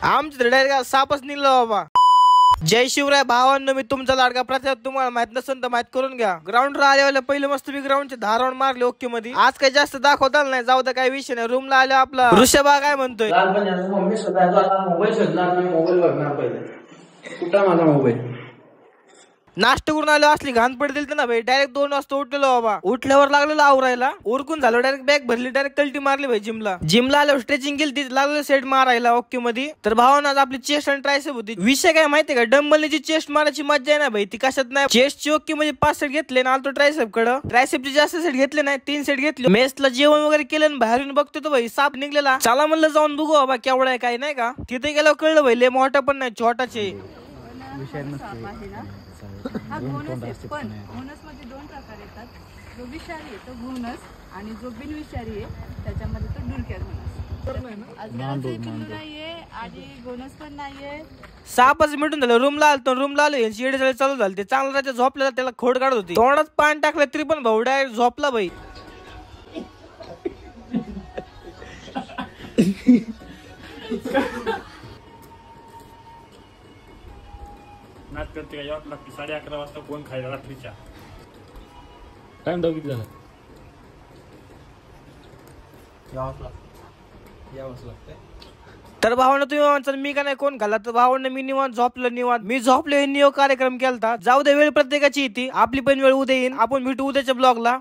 आमच्या डायरेक्ट सापच निघला बाबा। जय शिवराय भावांनो, मी तुमचा लाडका प्रसाद। तुम्हाला माहित नसेल तर माहित करून घ्या। ग्राउंडला आल्यावर पहिले मस्त मी ग्राउंडचे 10 राऊंड मारले ओके मध्ये। आज काही जास्त दाखवता नाही, जाऊ दे काही विषय नाही। रूमला आले आपला ऋषभा काय म्हणतोय, मम्मी स्वतः मोबाईल शोधणार, मी मोबाईल बघणार पहिले कुठं माझा मोबाईल। नाश्ता करून आलो, असली घाण पडतील ना भाई। डायरेक्ट 2 वाजता उठलेलो बाबा। उठल्यावर लागलेलो आवरायला, उरकून झालो डायरेक्ट बॅग भरली, डायरेक्ट कल्टी मारली भाई। जिमला आलो, स्ट्रेचिंग केली, लागलो सेट मारायला ओके मध्ये। तर भावानं आज आपली चेस्ट आणि ट्रायसेप होती। विषय काय माहितीये का, डंबलची चेस्ट मारायची मजा आहे ना भाई, ती कशात नाही। चेस्टची ओके म्हणजे 5 सेट घेतले ना, आलतो ट्रायसेप कडं। ट्रायसेपचे जास्त सेट घेतले नाही, 3 सेट घेतले। मेसला जेवण वगैरे केलं, बाहेरून बघतो तो भाई साप निघलेला। चला म्हणलं जाऊन बघू बाबा केवढा आहे काय, नाही का। तिथे गेल्यावर कळलं भाई लय मोठा पण नाही, छोटाचे। हा घोणस आहे, पण घोणस मध्ये 2 प्रकार येतात। जो विषारी आहे तो घोणस, आणि जो बिनविषारी आहे त्याच्यामध्ये तो डुरक्या घोणस। अजगराचे पिल्लू नाहीये आणि घोणस पण नाहीये। सापच मिटून झालं। रूमला आलो, यांची येडे चालू झाली। ते चांगलं राहते झोपलेला, त्याला खोड काढत होती, तोंडात पान टाकलं तरी पण भाऊ डायरेक्ट झोपला भाई। नाच करते का यावं लागते। 11:30 वाजता कोण खायला रात्रीच्या टाइम किती झाला? यावंच लागतंय। तर भावानं तुम्ही म्हणता मी का नाही कोण घाला, तर भावानं मी निवांत झोपलं, मी झोपलो हे नियोग कार्यक्रम केलता। जाऊ दे, वेळ प्रत्येकाची येते, आपली पण वेळ उद्या येईन। आपण भेटू उद्याच्या ब्लॉगला।